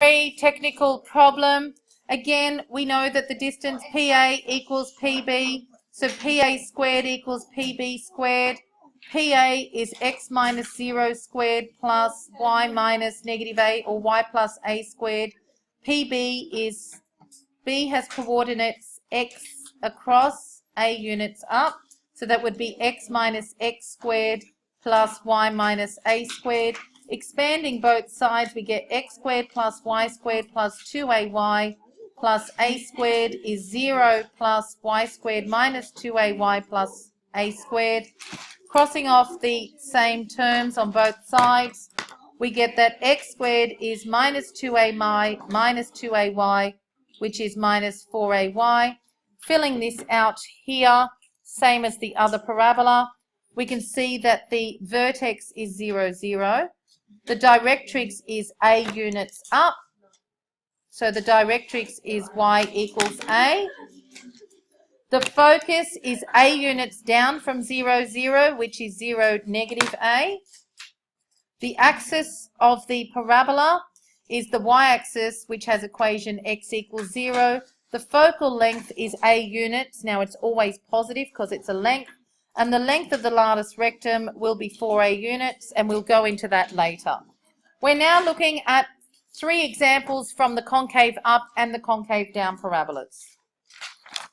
Very technical problem. Again, we know that the distance PA equals PB, so PA squared equals PB squared. PA is x minus 0 squared plus y minus negative a, or y plus a squared. PB is, B has coordinates x across, a units up, so that would be x minus x squared plus y minus a squared. Expanding both sides, we get x squared plus y squared plus 2ay plus a squared is 0 plus y squared minus 2ay plus a squared. Crossing off the same terms on both sides, we get that x squared is minus 2ay minus 2ay, which is minus 4ay. Filling this out here, same as the other parabola, we can see that the vertex is 0, 0. The directrix is a units up, so the directrix is y equals a. The focus is a units down from 0, 0, which is 0, negative a. The axis of the parabola is the y-axis, which has equation x equals 0. The focal length is a units. Now it's always positive because it's a length. And the length of the latus rectum will be 4a units, and we'll go into that later. We're now looking at 3 examples from the concave up and the concave down parabolas.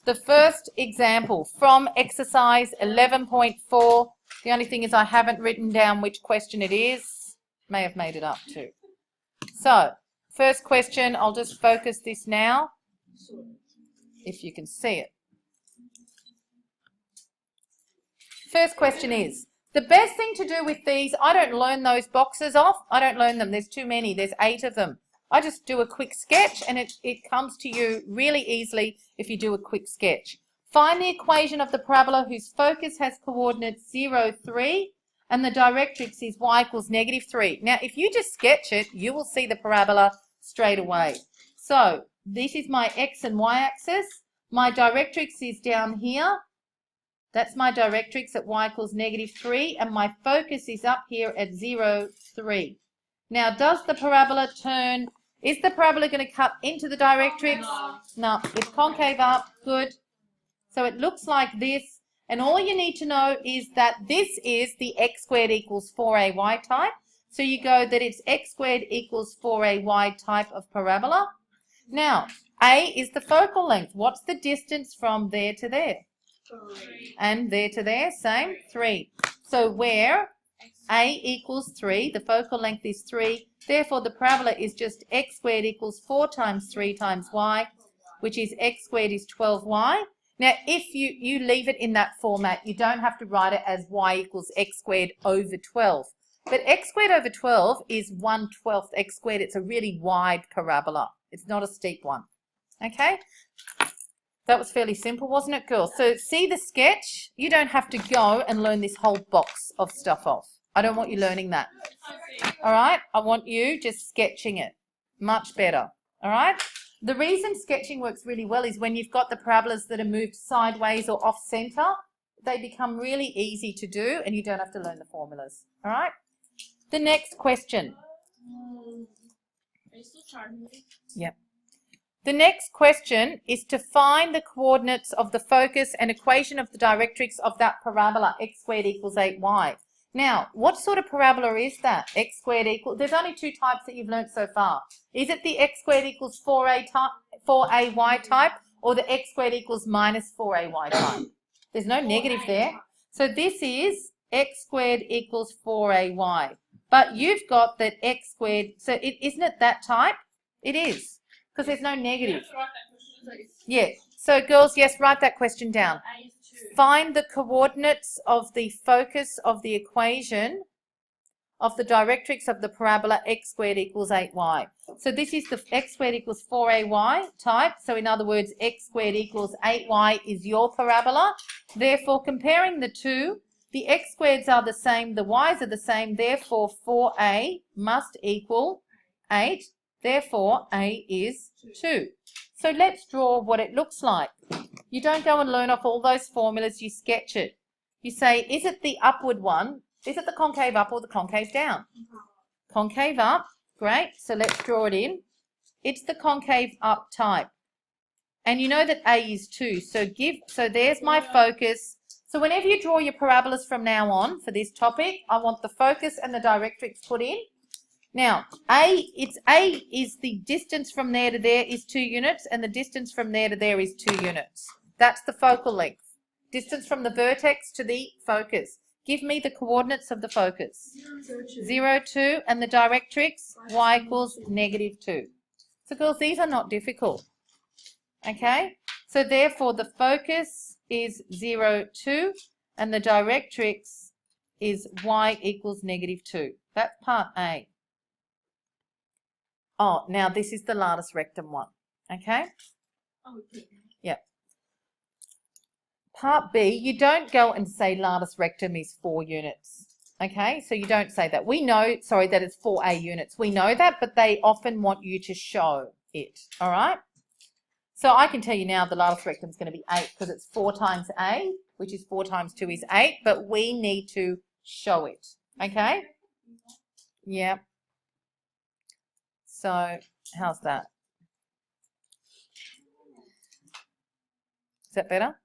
The first example from exercise 11.4. The only thing is I haven't written down which question it is. May have made it up too. So, first question, I'll just focus this now, if you can see it. First question is, the best thing to do with these, I don't learn those boxes off. I don't learn them. There's too many. There's 8 of them. I just do a quick sketch, and it comes to you really easily if you do a quick sketch. Find the equation of the parabola whose focus has coordinates 0, 3, and the directrix is y equals negative 3. Now, if you just sketch it, you will see the parabola straight away. So, this is my x and y axis. My directrix is down here. That's my directrix at y equals negative 3, and my focus is up here at 0, 3. Now, does the parabola turn? Is the parabola going to cut into the directrix? No, it's concave up. Good. So it looks like this, and all you need to know is that this is the x squared equals 4ay type. So you go that it's x squared equals 4ay type of parabola. Now, a is the focal length. What's the distance from there to there? 3. And there to there, same, 3. So where a equals 3, the focal length is 3, therefore the parabola is just x squared equals 4 times 3 times y, which is x squared is 12y. Now, if you leave it in that format, you don't have to write it as y equals x squared over 12. But x squared over 12 is 1/12 x squared. It's a really wide parabola. It's not a steep one. Okay? That was fairly simple, wasn't it, girls? So see the sketch? You don't have to go and learn this whole box of stuff off. I don't want you learning that. All right? I want you just sketching it. Much better. All right? The reason sketching works really well is when you've got the parabolas that are moved sideways or off center, they become really easy to do and you don't have to learn the formulas. All right? The next question. Are you still charging me? Yep. The next question is to find the coordinates of the focus and equation of the directrix of that parabola, x squared equals 8y. Now, what sort of parabola is that? X squared equals, there's only 2 types that you've learnt so far. Is it the x squared equals 4ay type, or the x squared equals minus 4ay type? There's no negative there. So this is x squared equals 4ay. But you've got that x squared, so isn't it that type? It is. Because there's no negative. Yeah. So girls, yes, write that question down. Find the coordinates of the focus of the equation of the directrix of the parabola x squared equals 8y. So this is the x squared equals 4ay type. So in other words, x squared equals 8y is your parabola. Therefore, comparing the two, the x squareds are the same, the y's are the same. Therefore, 4a must equal 8. Therefore, A is 2. So let's draw what it looks like. You don't go and learn off all those formulas, you sketch it. You say, is it the upward one? Is it the concave up or the concave down? Concave up, great. So let's draw it in. It's the concave up type. And you know that A is 2. So there's my focus. So whenever you draw your parabolas from now on for this topic, I want the focus and the directrix put in. Now, A is the distance from there to there is 2 units, and the distance from there to there is 2 units. That's the focal length. Distance from the vertex to the focus. Give me the coordinates of the focus. 0, 2, and the directrix, y equals -2. So girls, these are not difficult. Okay? So therefore the focus is 0, 2, and the directrix is y equals -2. That's part A. Oh, now this is the latus rectum one. Okay? Yeah. Part B, you don't go and say latus rectum is 4 units. Okay? So you don't say that. We know, sorry, that it's 4A units. We know that, but they often want you to show it. All right? So I can tell you now the latus rectum is going to be 8 because it's 4 times A, which is 4 times 2 is 8, but we need to show it. Okay? Yeah. So how's that? Is that better?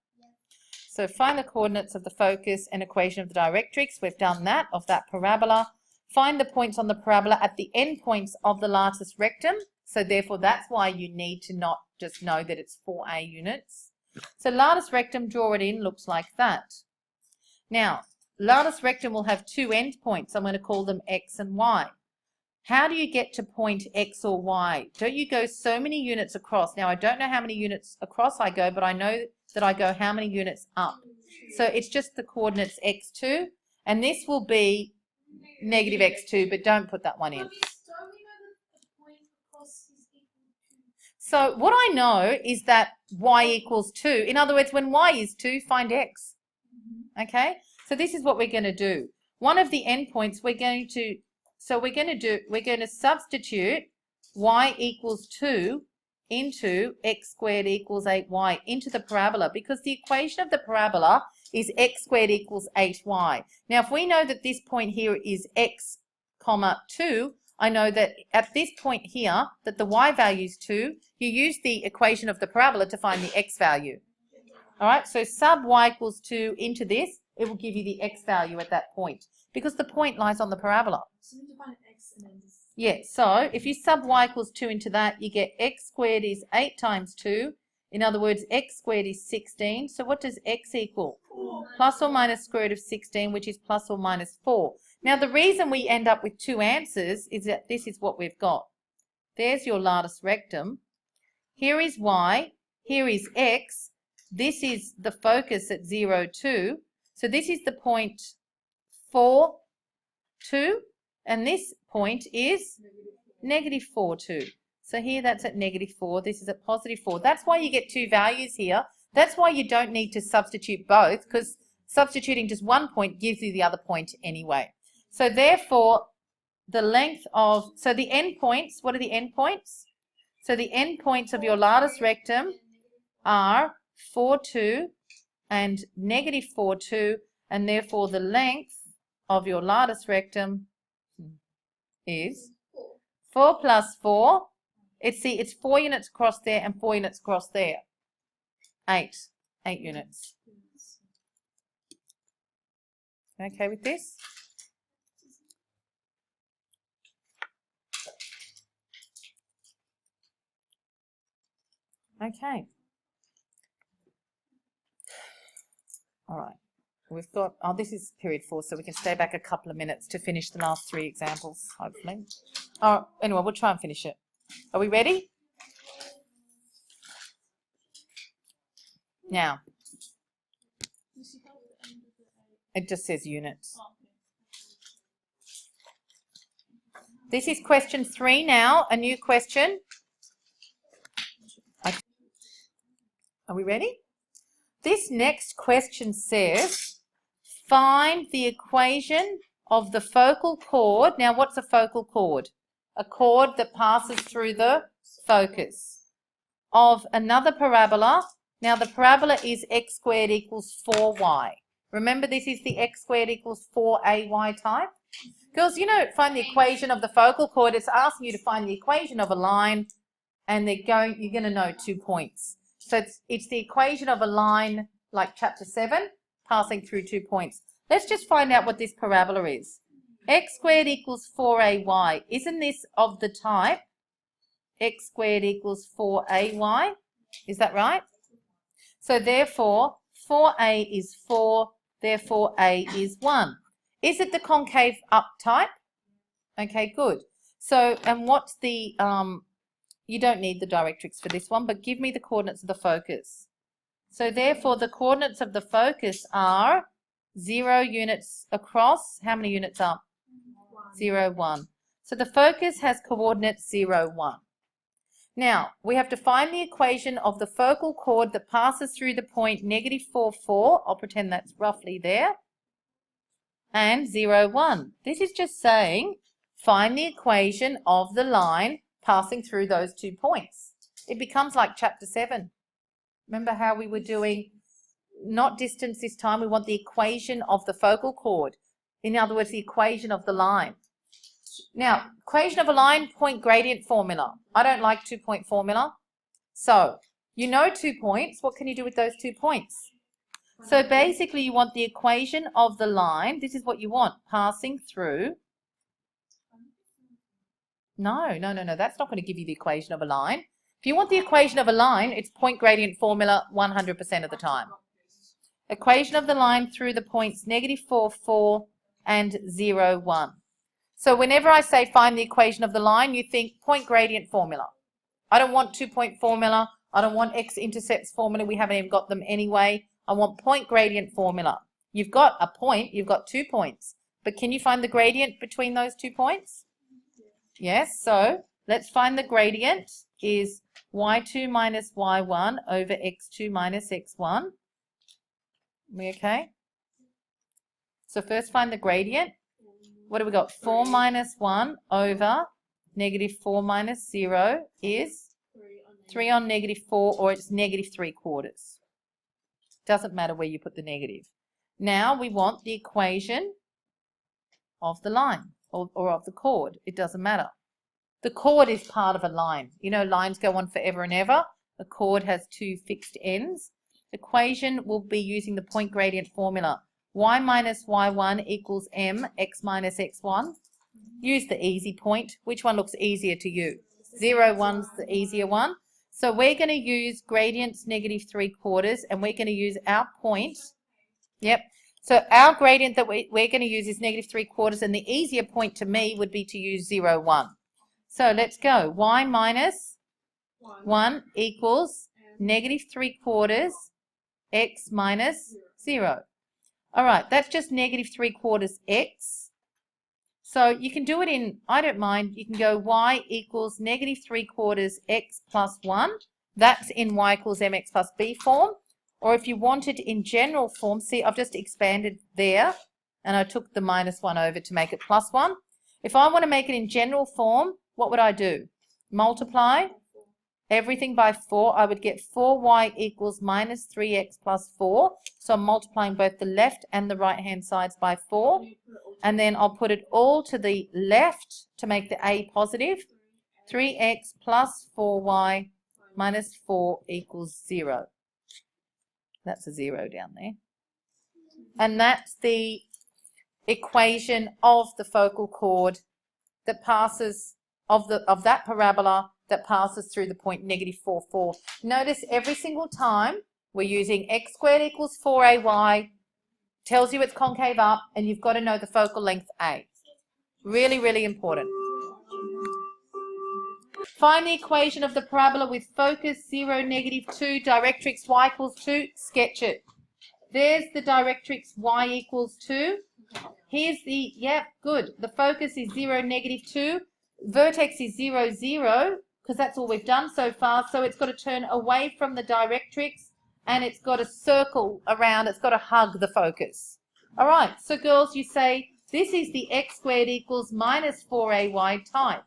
So find the coordinates of the focus and equation of the directrix. We've done that, of that parabola. Find the points on the parabola at the endpoints of the latus rectum. So therefore, that's why you need to not just know that it's 4A units. So latus rectum, draw it in, looks like that. Now, latus rectum will have 2 endpoints. I'm going to call them X and Y. How do you get to point X or Y? Don't you go so many units across? Now, I don't know how many units across I go, but I know that I go how many units up. So it's just the coordinates X2, and this will be -X2, but don't put that one in. So what I know is that Y equals 2. In other words, when Y is 2, find X. Okay? So this is what we're going to do. One of the endpoints we're going to substitute Y equals 2 into X squared equals 8Y into the parabola, because the equation of the parabola is X squared equals 8Y. Now, if we know that this point here is X, 2, I know that at this point here, that the Y value is 2, you use the equation of the parabola to find the X value. All right, so sub Y equals 2 into this, it will give you the X value at that point, because the point lies on the parabola. So we need to find X and then this. Yeah, so if you sub Y equals 2 into that, you get X squared is 8 times 2. In other words, X squared is 16. So what does X equal? 4. Plus or minus square root of 16, which is plus or minus 4. Now, the reason we end up with 2 answers is that this is what we've got. There's your latus rectum. Here is Y. Here is X. This is the focus at 0, 2. So this is the point 4, 2. And this point is -4, 2. So here that's at -4. This is at +4. That's why you get 2 values here. That's why you don't need to substitute both, because substituting just one point gives you the other point anyway. So therefore, the length of, so the endpoints, what are the endpoints? So the endpoints of your latus rectum are 4, 2 and -4, 2, and therefore the length of your latus rectum is 4 plus 4. It's 4 units across there and 4 units across there. 8 units. Okay with this? Okay. All right. We've got, oh, this is period 4, so we can stay back a couple of minutes to finish the last 3 examples, hopefully. Oh, anyway, we'll try and finish it. Are we ready? Now, it just says units. This is question 3 now, a new question. Are we ready? This next question says, find the equation of the focal chord. Now, what's a focal chord? A chord that passes through the focus of another parabola. Now, the parabola is x squared equals 4y. Remember, this is the x squared equals 4ay type. Girls, you know, find the equation of the focal chord. It's asking you to find the equation of a line and you're going to know 2 points. So it's the equation of a line like chapter 7 passing through 2 points. Let's just find out what this parabola is. X squared equals 4ay. Isn't this of the type x squared equals 4ay? Is that right? So therefore 4a is 4, therefore a is 1. Is it the concave up type? Okay, good. So, and what's the, you don't need the directrix for this one, but give me the coordinates of the focus. So therefore the coordinates of the focus are 0 units across. How many units up? 0, 1. So the focus has coordinates 0, 1. Now, we have to find the equation of the focal chord that passes through the point -4, 4. I'll pretend that's roughly there. And 0, 1. This is just saying find the equation of the line passing through those 2 points. It becomes like chapter 7. Remember how we were doing not distance this time, we want the equation of the focal chord. In other words, the equation of the line. Now, equation of a line, point gradient formula. I don't like 2-point formula. So, you know 2 points. What can you do with those 2 points? So basically you want the equation of the line. This is what you want, passing through. No, that's not going to give you the equation of a line. If you want the equation of a line, it's point gradient formula 100% of the time. Equation of the line through the points -4, 4 and 0, 1. So whenever I say find the equation of the line, you think point gradient formula. I don't want 2-point formula. I don't want x-intercepts formula. We haven't even got them anyway. I want point gradient formula. You've got a point, you've got 2 points. But can you find the gradient between those 2 points? Yes, so let's find the gradient is y2 minus y1 over x2 minus x1. We okay? So first find the gradient. What do we got? 4 minus 1 over -4 minus 0 is 3 on -4, or it's -3/4. Doesn't matter where you put the negative. Now we want the equation of the line or of the chord. It doesn't matter. The chord is part of a line. You know, lines go on forever and ever. A chord has 2 fixed ends. Equation will be using the point gradient formula. Y minus y1 equals m, x minus x1. Use the easy point. Which one looks easier to you? 0, 1's the easier one. So we're going to use gradients -3/4, and we're going to use our point. Yep. So our gradient that we're going to use is -3/4, and the easier point to me would be to use 0, 1. So let's go. Y minus 1 equals -3/4 x minus 0. All right, that's just -3/4 x. So you can do it in, I don't mind, you can go y equals -3/4 x plus 1. That's in y equals mx plus b form. Or if you want it in general form, see, I've just expanded there, and I took the -1 over to make it +1. If I want to make it in general form, what would I do? Multiply everything by 4. I would get 4y equals -3x plus 4. So I'm multiplying both the left and the right hand sides by 4. And then I'll put it all to the left to make the a positive. 3x plus 4y minus 4 equals 0. That's a 0 down there. And that's the equation of the focal chord that passes, of that parabola that passes through the point -4, 4. Notice every single time we're using x squared equals 4ay, tells you it's concave up, and you've got to know the focal length a. Really, really important. Find the equation of the parabola with focus 0, -2, directrix y equals 2. Sketch it. There's the directrix y equals 2. Here's the, yep, good. The focus is 0, -2. Vertex is 0, 0, because that's all we've done so far. So it's got to turn away from the directrix, and it's got to circle around. It's got to hug the focus. All right, so girls, you say this is the x squared equals -4ay type.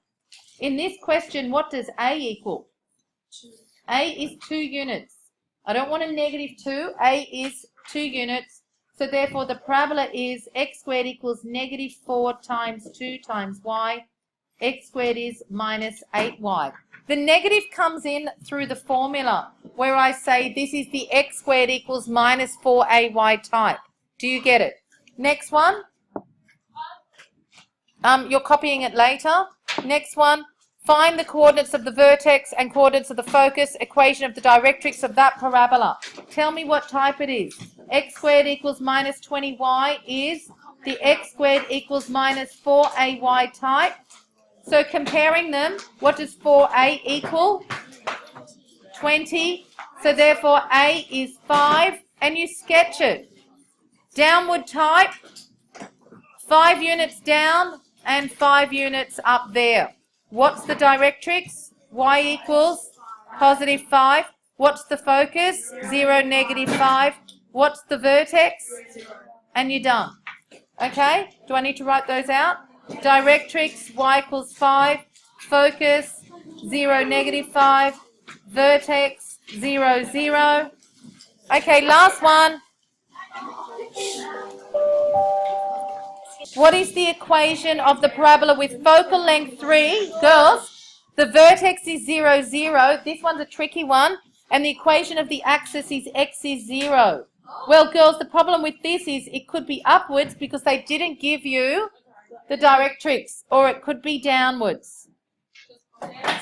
In this question, what does a equal? A is 2 units. I don't want a -2. A is 2 units. So therefore, the parabola is x squared equals -4 times 2 times y. X squared is -8y. The negative comes in through the formula where I say this is the x squared equals minus 4ay type. Do you get it? Next one. You're copying it later. Next one. Find the coordinates of the vertex and coordinates of the focus, equation of the directrix of that parabola. Tell me what type it is. X squared equals minus 20y is the x squared equals minus 4ay type. So comparing them, what does 4a equal? 20. So therefore a is 5 and you sketch it. Downward type, 5 units down and 5 units up there. What's the directrix? Y equals positive 5. What's the focus? 0, negative 5. What's the vertex? And you're done. Okay? Do I need to write those out? Directrix, y equals 5. Focus, 0, negative 5. Vertex, 0, 0. Okay, last one. What is the equation of the parabola with focal length 3? Girls, the vertex is 0, 0. This one's a tricky one. And the equation of the axis is x is 0. Well, girls, the problem with this is it could be upwards because they didn't give you the directrix, or it could be downwards.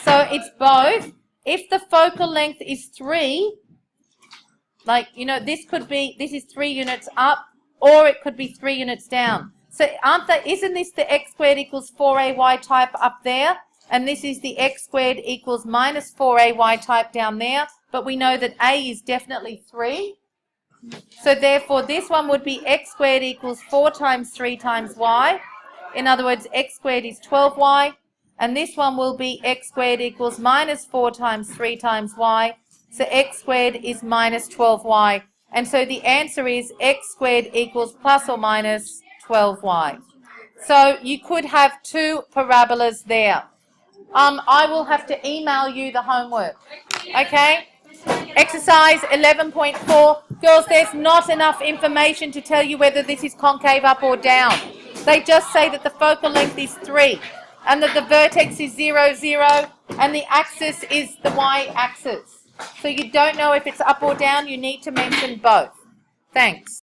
So it's both. If the focal length is 3, like, you know, this is 3 units up, or it could be 3 units down. So isn't this the x squared equals 4ay type up there? And this is the x squared equals minus 4ay type down there. But we know that a is definitely 3. So therefore this one would be x squared equals 4 times 3 times y. In other words, x squared is 12y. And this one will be x squared equals minus 4 times 3 times y. So x squared is minus 12y. And so the answer is x squared equals plus or minus 12y. So you could have 2 parabolas there. I will have to email you the homework. Okay? Exercise 11.4. Girls, there's not enough information to tell you whether this is concave up or down. They just say that the focal length is 3 and that the vertex is 0, 0 and the axis is the y-axis. So you don't know if it's up or down. You need to mention both. Thanks.